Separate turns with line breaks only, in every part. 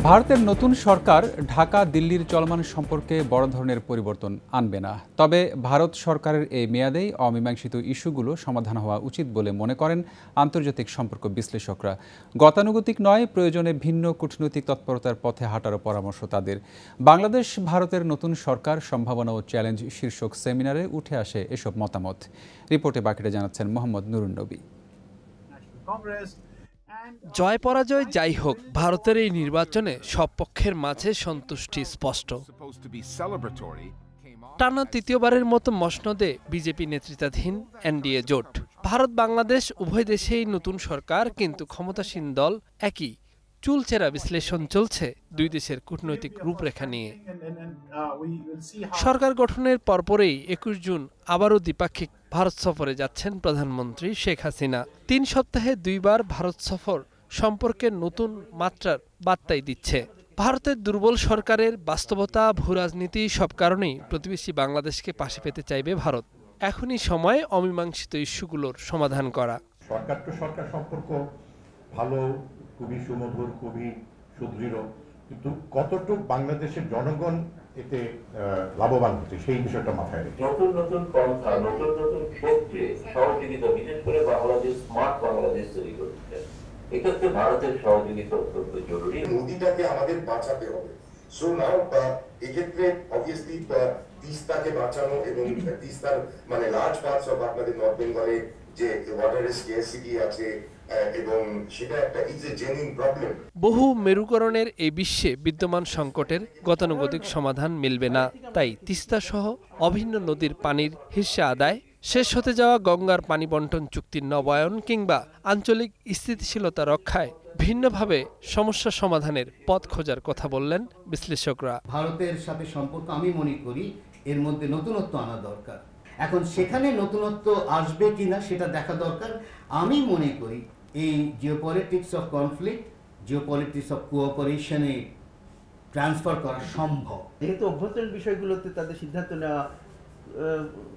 ভারতের নতুন সরকার ঢাকা দিল্লির চলমান সম্পর্কে বড় ধরনের পরিবর্তন আনবে না, তবে ভারত সরকারের এই মেয়াদেই অমীমাংসিত ইস্যুগুলো সমাধান হওয়া উচিত বলে মনে করেন আন্তর্জাতিক সম্পর্ক বিশ্লেষকরা। গতানুগতিক নয়, প্রয়োজনে ভিন্ন কূটনৈতিক তৎপরতার পথে হাঁটারও পরামর্শ তাদের। বাংলাদেশ ভারতের নতুন সরকার সম্ভাবনা ও চ্যালেঞ্জ শীর্ষক সেমিনারে উঠে আসে এসব মতামত। রিপোর্টে বাকিটা জানাচ্ছেন মোহাম্মদ নুরুন নবী।
জয় পরাজয় যাই হোক, ভারতের এই নির্বাচনে সব পক্ষের মাঝে সন্তুষ্টি স্পষ্ট। টানা তৃতীয়বারের মতো মসনদে বিজেপি নেতৃত্বাধীন এনডিএ জোট। ভারত বাংলাদেশ উভয় দেশেই নতুন সরকার, কিন্তু ক্ষমতাসীন দল একই। চুলচেরা বিশ্লেষণ চলছে দুই দেশের কূটনৈতিক রূপরেখা নিয়ে। সরকার গঠনের পরপরেই ২১ জুন আবারও দ্বিপাক্ষিক ভারত সফরে যাচ্ছেন প্রধানমন্ত্রী শেখ হাসিনা। ৩ সপ্তাহে ২ বার ভারত সফর সম্পর্কের নতুন মাত্রার বার্তাই দিচ্ছে। ভারতের দুর্বল সরকারের বাস্তবতা, ভূরাজনীতি সব কারণেই প্রতিবেশী বাংলাদেশকে পাশে পেতে চাইবে ভারত। এখনই সময় অমীমাংসিত ইস্যুগুলোর সমাধান করা।
সরকার তো সরকার সম্পর্ক ভালো, খুবই সুমধুর, খুবই সুদৃঢ়, কিন্তু কতটুকু বাংলাদেশের জনগণ এতে লাভবান হচ্ছে সেই বিষয়টা মাথায় রেখে
নতুন নতুন পন্থা, নতুন নতুন ক্ষেত্রে সহযোগিতা, বিশেষ করে বাংলাদেশ স্মার্ট বাংলাদেশ তৈরি করতে, এক্ষেত্রে ভারতের সহযোগিতা অত্যন্ত জরুরি।
মোদিটাকে আমাদের বাঁচাতে হবে। সো নাও এক্ষেত্রে অবভিয়াসলি তিস্তাকে বাঁচানো এবং তিস্তার মানে লার্জ পার্টস অফ আপনাদের নর্থ বেঙ্গলে যে ওয়াটারের স্কেয়ারসিটি আছে এবং সেটা একটা ইজ এ জেনুইন প্রবলেম।
বহু মেরুকরণের এই বিশ্বে বিদ্যমান সংকটের গতানুগতিক সমাধান মিলবে না। তাই তিস্তা সহ অভিন্ন নদীর পানির হিস্সা আদায়, শেষ হতে যাওয়া গঙ্গার পানি বন্টন চুক্তির নবায়ন কিংবা আঞ্চলিক স্থিতিশীলতা রক্ষায় ভিন্নভাবে সমস্যা সমাধানের পথ খোঁজার কথা বললেন বিশ্লেষকরা।
ভারতের সাথে সম্পর্ক আমি মনে করি এর মধ্যে নতুনত্ব আনা দরকার। এখন সেখানে নতুনত্ব আসবে কিনা সেটা দেখা দরকার। আমি মনে করি এই geopolitics of conflict, geopolitics of কোঅপারেশনে ট্রান্সফার করা সম্ভব।
যেহেতু অভ্যন্তরীণ বিষয়গুলোতে তাদের সিদ্ধান্ত নেওয়া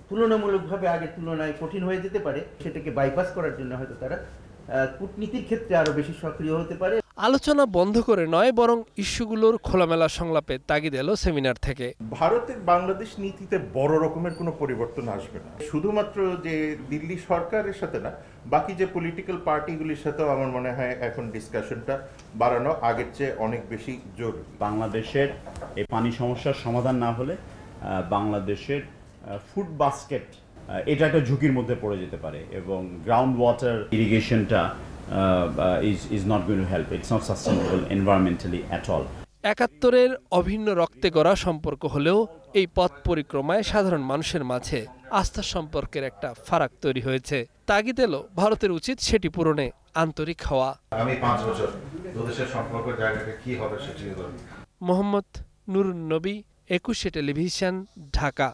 তুলনামূলকভাবে আগের তুলনায় কঠিন হয়ে যেতে পারে, সেটাকে বাইপাস করার জন্য হয়তো তারা কূটনীতির ক্ষেত্রে আরো বেশি সক্রিয় হতে পারে।
আলোচনা বন্ধ করে নয়, বরং ইস্যুগুলোর খোলামেলা সংলাপে তাগিদ এলো সেমিনার থেকে।
ভারতের বাংলাদেশ নীতিতে বড় রকমের কোনো পরিবর্তন আসবে না, শুধুমাত্র যে দিল্লি সরকারের সাথে না, বাকি যে পলিটিক্যাল পার্টিগুলির সাথেও আমার মনে হয় এখন ডিসকাশনটা বাড়ানো আগের চেয়ে অনেক বেশি জরুরি।
বাংলাদেশের এই পানি সমস্যার সমাধান না হলে বাংলাদেশের ফুড বাস্কেট এটা একটা ঝুঁকির মধ্যে পড়ে যেতে পারে, এবং গ্রাউন্ড ওয়াটার ইরিগেশনটা is not going to help. It's not sustainable environmentally at all.
৭১-এর অভিন্ন রক্তে গড়া সম্পর্ক হলেও এই পথ পরিক্রমায় সাধারণ মানুষের মাঝে আস্থার সম্পর্কের একটা ফারাক তৈরি হয়েছে। তাগিদ এলো ভারতের উচিত সেটি পূরণে আন্তরিক হওয়া।
আমি 5 বছর দেশের সম্পর্কের জায়গাটা কি হবে সেটি।
মোহাম্মদ নুরুন নবী, ২১শে টেলিভিশন, ঢাকা।